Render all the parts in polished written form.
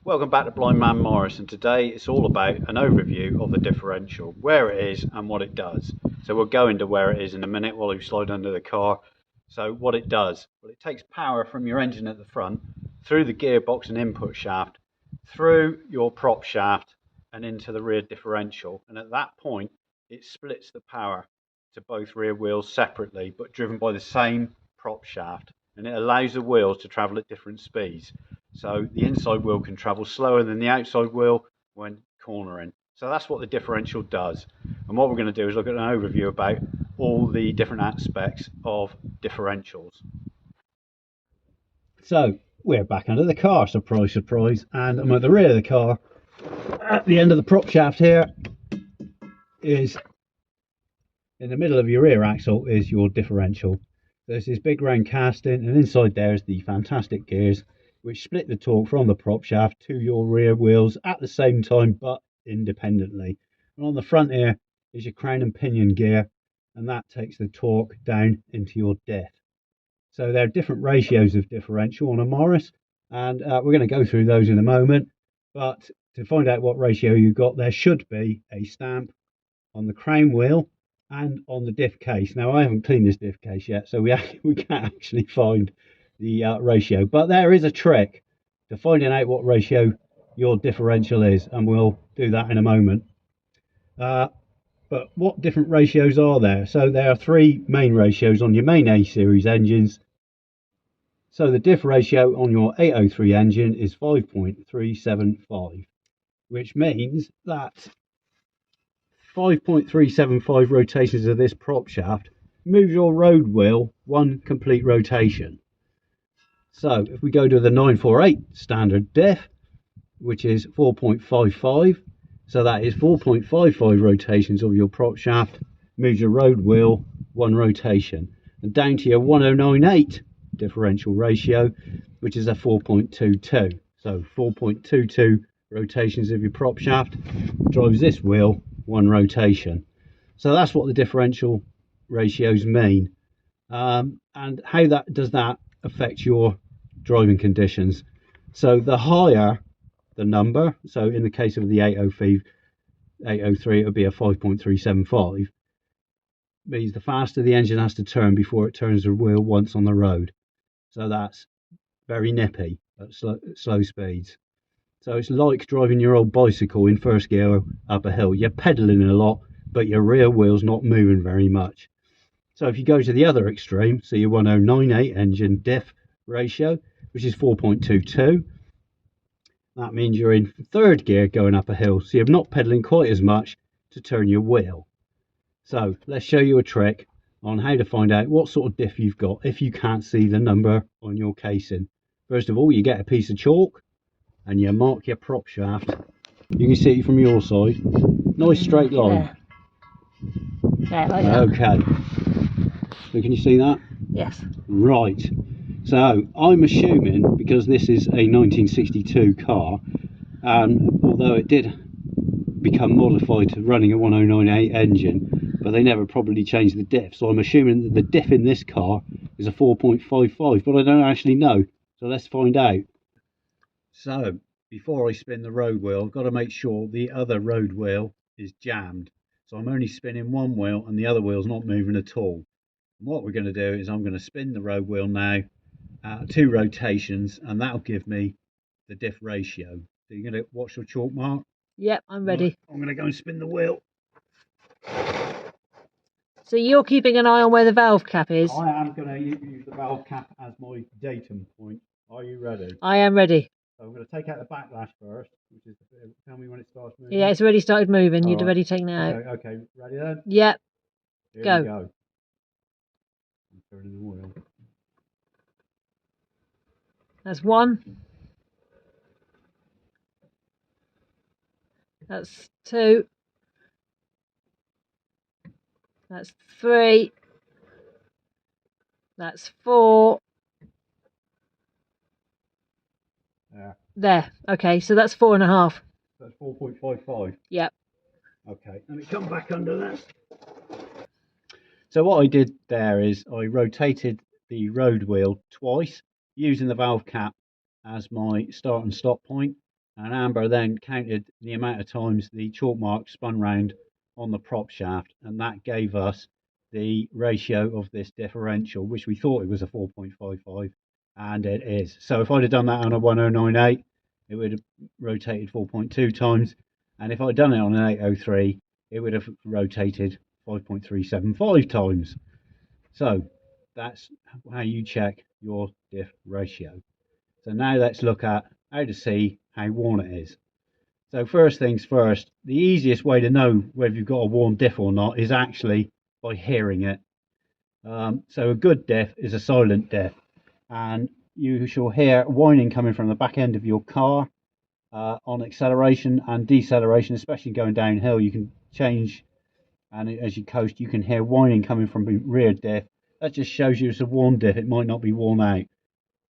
Welcome back to Blind Man Morris, and today it's all about an overview of the differential, where it is and what it does. So we'll go into where it is in a minute while we slide under the car. So what it does, well, it takes power from your engine at the front, through the gearbox and input shaft, through your prop shaft and into the rear differential, and at that point it splits the power to both rear wheels separately but driven by the same prop shaft, and it allows the wheels to travel at different speeds. So the inside wheel can travel slower than the outside wheel when cornering. So that's what the differential does. And what we're going to do is look at an overview about all the different aspects of differentials. So we're back under the car, surprise, surprise, and I'm at the rear of the car. At the end of the prop shaft here is, in the middle of your rear axle, is your differential. There's this big round casting, and inside there is the fantastic gears which split the torque from the prop shaft to your rear wheels at the same time but independently. And on the front here is your crown and pinion gear, and that takes the torque down into your diff. So there are different ratios of differential on a Morris, and we're going to go through those in a moment. But to find out what ratio you've got, there should be a stamp on the crown wheel and on the diff case. Now, I haven't cleaned this diff case yet, so we can't actually find the ratio, but there is a trick to finding out what ratio your differential is, and we'll do that in a moment. But what different ratios are there? So there are three main ratios on your main A series engines. So the diff ratio on your 803 engine is 5.375, which means that 5.375 rotations of this prop shaft moves your road wheel one complete rotation. So if we go to the 948 standard diff, which is 4.55, so that is 4.55 rotations of your prop shaft, moves your road wheel one rotation. And down to your 1098 differential ratio, which is a 4.22. So 4.22 rotations of your prop shaft drives this wheel one rotation. So that's what the differential ratios mean. And how does that affect your driving conditions? So the higher the number, so in the case of the 803 it would be a 5.375, means the faster the engine has to turn before it turns the wheel once on the road. So that's very nippy at slow speeds. So it's like driving your old bicycle in first gear up a hill. You're pedaling a lot, but your rear wheel's not moving very much. So if you go to the other extreme, so your 1098 engine diff ratio, which is 4.22, that means you're in third gear going up a hill, so you're not pedaling quite as much to turn your wheel. So let's show you a trick on how to find out what sort of diff you've got if you can't see the number on your casing. First of all, you get a piece of chalk and you mark your prop shaft. You can see it from your side. Nice straight line. Yeah, like that. Okay. So can you see that? Yes. Right. So I'm assuming, because this is a 1962 car, and although it did become modified to running a 1098 engine, but they never probably changed the diff. So I'm assuming that the diff in this car is a 4.55, but I don't actually know. So let's find out. So before I spin the road wheel, I've got to make sure the other road wheel is jammed. So I'm only spinning one wheel and the other wheel's not moving at all. And what we're going to do is I'm going to spin the road wheel now, 2 rotations, and that'll give me the diff ratio. So you're going to watch your chalk mark? Yep, I'm ready. Right, I'm going to go and spin the wheel. So you're keeping an eye on where the valve cap is? I am going to use the valve cap as my datum point. Are you ready? I am ready. So I'm going to take out the backlash first, which is tell me when it starts moving. Yeah, it's already started moving. You'd Right. already taken it out. Okay, ready then? Yep. Here Go. we go. I'm turning the wheel. That's 1. That's 2. That's 3. That's 4. There. Okay, so that's 4.5. That's 4.55. Yep. Okay, let me come back under this. So what I did there is I rotated the road wheel twice using the valve cap as my start and stop point. And Amber then counted the amount of times the chalk mark spun round on the prop shaft, and that gave us the ratio of this differential, which we thought it was a 4.55, and it is. So if I'd have done that on a 1098, it would have rotated 4.2 times, and if I'd done it on an 803, it would have rotated 5.375 times. So that's how you check your diff ratio. So now let's look at how to see how worn it is. So first things first, the easiest way to know whether you've got a worn diff or not is actually by hearing it. So a good diff is a silent diff, and you shall hear whining coming from the back end of your car on acceleration and deceleration, especially going downhill. You can change, and as you coast, you can hear whining coming from the rear diff. That just shows you it's a worn diff. It might not be worn out.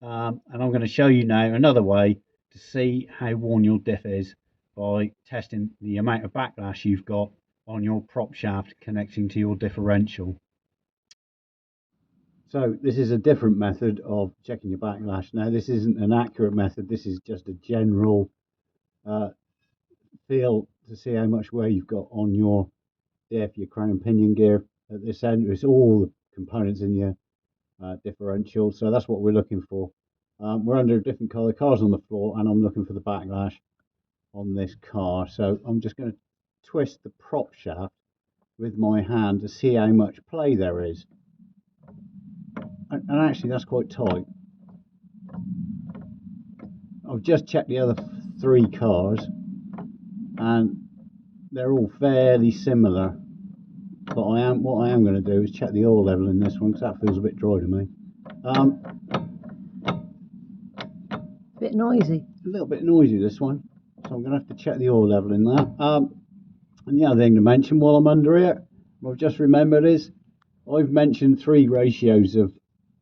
And I'm going to show you now another way to see how worn your diff is by testing the amount of backlash you've got on your prop shaft connecting to your differential. So this is a different method of checking your backlash. Now this isn't an accurate method, this is just a general feel to see how much wear you've got on your diff, your crown and pinion gear at this end. It's all the components in your differential, so that's what we're looking for. We're under a different colour, car's on the floor, and I'm looking for the backlash on this car. So I'm just going to twist the prop shaft with my hand to see how much play there is. And actually that's quite tight. I've just checked the other 3 cars and they're all fairly similar, but what I am going to do is check the oil level in this one, because that feels a bit dry to me. Bit noisy. A little bit noisy, this one, so I'm going to have to check the oil level in that. And the other thing to mention while I'm under here, what I've just remembered is I've mentioned 3 ratios of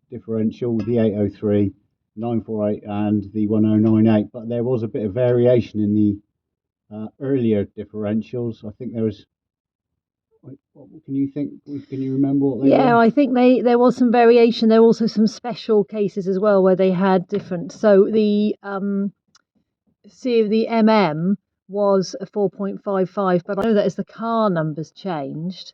differential with the 803, 948 and the 1098, but there was a bit of variation in the earlier differentials. I think there was, can you remember what they were? Yeah, I think there was some variation. There were also some special cases as well where they had different. So the the MM was a 4.55, but I know that as the car numbers changed,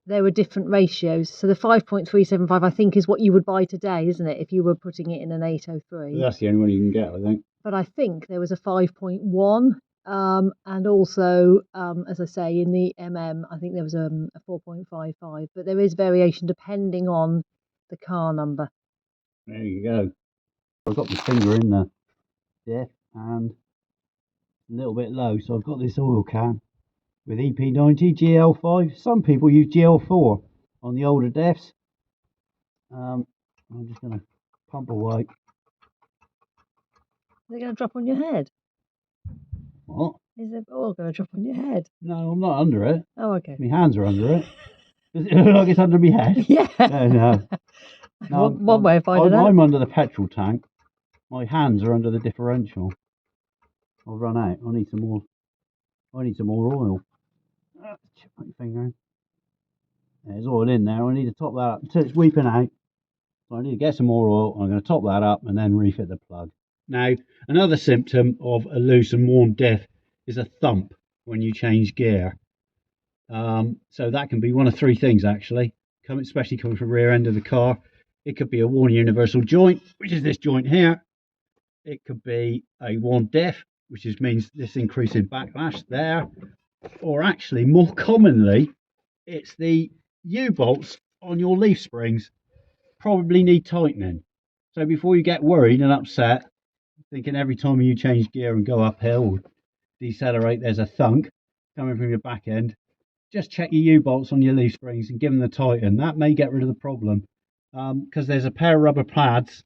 there were different ratios. So the 5.375, I think, is what you would buy today, isn't it, if you were putting it in an 803? That's the only one you can get, I think. But I think there was a 5.1, and also, as I say, in the MM, I think there was a 4.55. But there is variation depending on the car number. There you go. I've got my finger in the diff and a little bit low, so I've got this oil can with EP90 GL5. Some people use GL4 on the older diffs. I'm just going to pump away. They're going to drop on your head. What? Is the oil going to drop on your head? No, I'm not under it. Oh, okay. My hands are under it. Does it look like it's under my head? Yeah. No. One way of finding out. I'm under the petrol tank. My hands are under the differential. I'll run out. I need some more oil. Chip my finger in. There's oil in there. I need to top that up until it's weeping out. So I need to get some more oil. I'm going to top that up and then refit the plug. Now, another symptom of a loose and worn diff is a thump when you change gear. So that can be one of 3 things, actually, especially coming from the rear end of the car. It could be a worn universal joint, which is this joint here. It could be a worn diff, which means this increase in backlash there. Or actually, more commonly, it's the U-bolts on your leaf springs probably need tightening. So before you get worried and upset, thinking every time you change gear and go uphill or decelerate, there's a thunk coming from your back end, just check your U-bolts on your leaf springs and give them the tighten. That may get rid of the problem, because there's a pair of rubber pads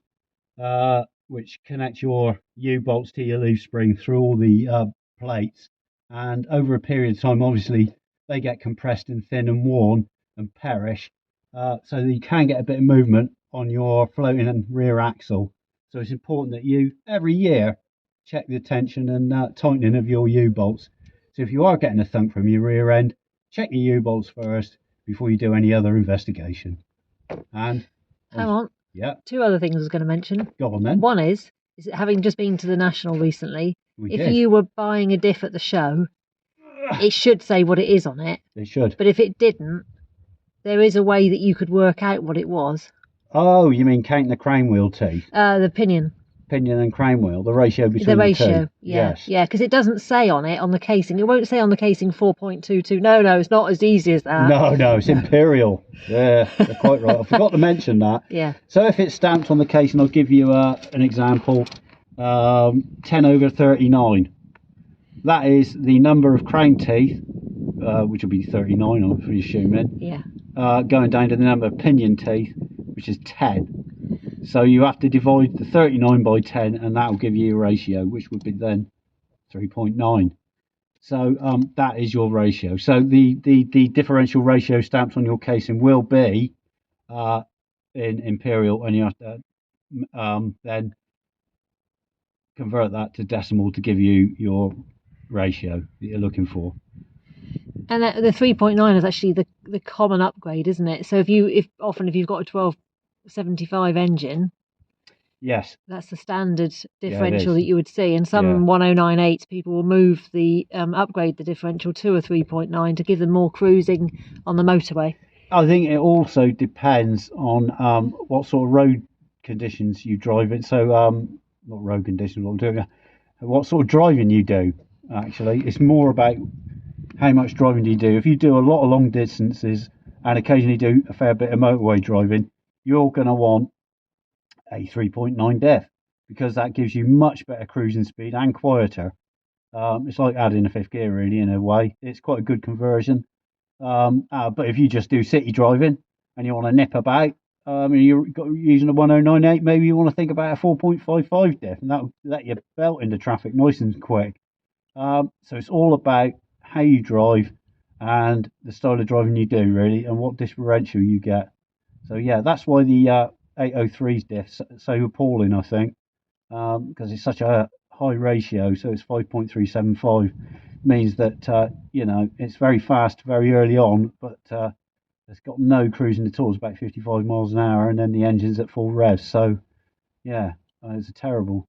which connect your U-bolts to your leaf spring through all the plates, and over a period of time, obviously, they get compressed and thin and worn and perish, so that you can get a bit of movement on your floating and rear axle. So it's important that you, every year, check the tension and tightening of your U-bolts. So if you are getting a thunk from your rear end, check your U-bolts first before you do any other investigation. And hang on. Yeah. 2 other things I was going to mention. Go on then. One is having just been to the National recently, We if did. you were buying a diff at the show, it should say what it is on it. It should. But if it didn't, there is a way that you could work out what it was. Oh, you mean counting the crane wheel teeth? The pinion. Pinion and crane wheel, the ratio between The the ratio, two. yeah. Yes. Yeah, because it doesn't say on it, on the casing. It won't say on the casing 4.22. No, it's not as easy as that. No, it's imperial. Yeah, you're quite right. I forgot to mention that. Yeah. So if it's stamped on the casing, I'll give you an example. 10/39. That is the number of crane teeth, which will be 39, I'm assuming. Yeah. Going down to the number of pinion teeth, which is 10. So you have to divide the 39 by 10, and that will give you your ratio, which would be then 3.9. So that is your ratio. So the differential ratio stamped on your casing will be in imperial, and you have to then convert that to decimal to give you your ratio that you're looking for. And the 3.9 is actually the common upgrade, isn't it? So if you've got a 1275 engine, Yes, that's the standard differential that is. you would see. And some 1098 people will move upgrade the differential to a 3.9 to give them more cruising on the motorway. I think it also depends on what sort of road conditions you drive in. So not road conditions, what sort of driving you do. Actually, it's more about how much driving do you do. If you do a lot of long distances and occasionally do a fair bit of motorway driving, you're going to want a 3.9 diff, because that gives you much better cruising speed and quieter. It's like adding a fifth gear, really, in a way. It's quite a good conversion. But if you just do city driving and you want to nip about, you're using a 1098, maybe you want to think about a 4.55 diff, and that'll let you belt into traffic nice and quick. So it's all about how you drive and the style of driving you do, really, and what differential you get. So yeah, that's why the 803's diff so appalling, I think, because it's such a high ratio. So it's 5.375, means that it's very fast very early on, but it's got no cruising at all. It's about 55 miles an hour, and then the engine's at full rev. So yeah, it's a terrible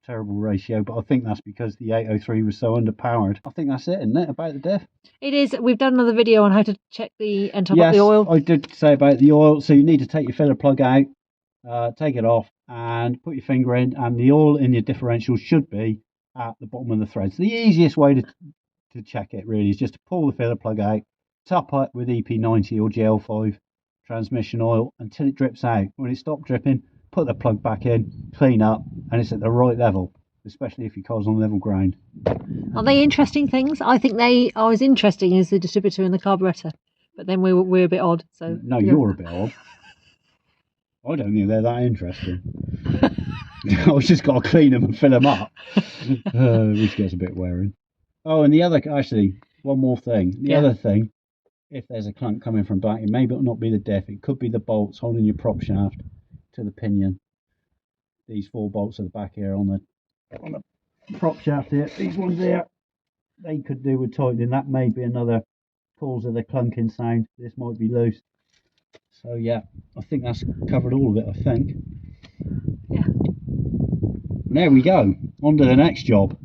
ratio, but I think that's because the 803 was so underpowered. I think that's it, isn't it, about the diff? It is. We've done another video on how to check and top up the Yes, oil. I did say about the oil. So you need to take your filler plug out, take it off, and put your finger in, and the oil in your differential should be at the bottom of the thread. So the easiest way to check it, really, is just to pull the filler plug out, top it with EP90 or GL5 transmission oil until it drips out. When it stops dripping, put the plug back in, clean up, and it's at the right level, especially if your car's on level ground. Are they interesting things? I think they are as interesting as the distributor and the carburetor, but then we're a bit odd. So No, you're a bit odd. I don't think they're that interesting. I've just got to clean them and fill them up, which gets a bit wearing. Oh, and one more thing. The other thing, if there's a clunk coming from back, it may not be the diff. It could be the bolts holding your prop shaft to the pinion. These 4 bolts at the back here on the prop shaft here. These ones here, they could do with tightening. That may be another cause of the clunking sound. This might be loose. So yeah, I think that's covered all of it, I think. Yeah. There we go. On to the next job.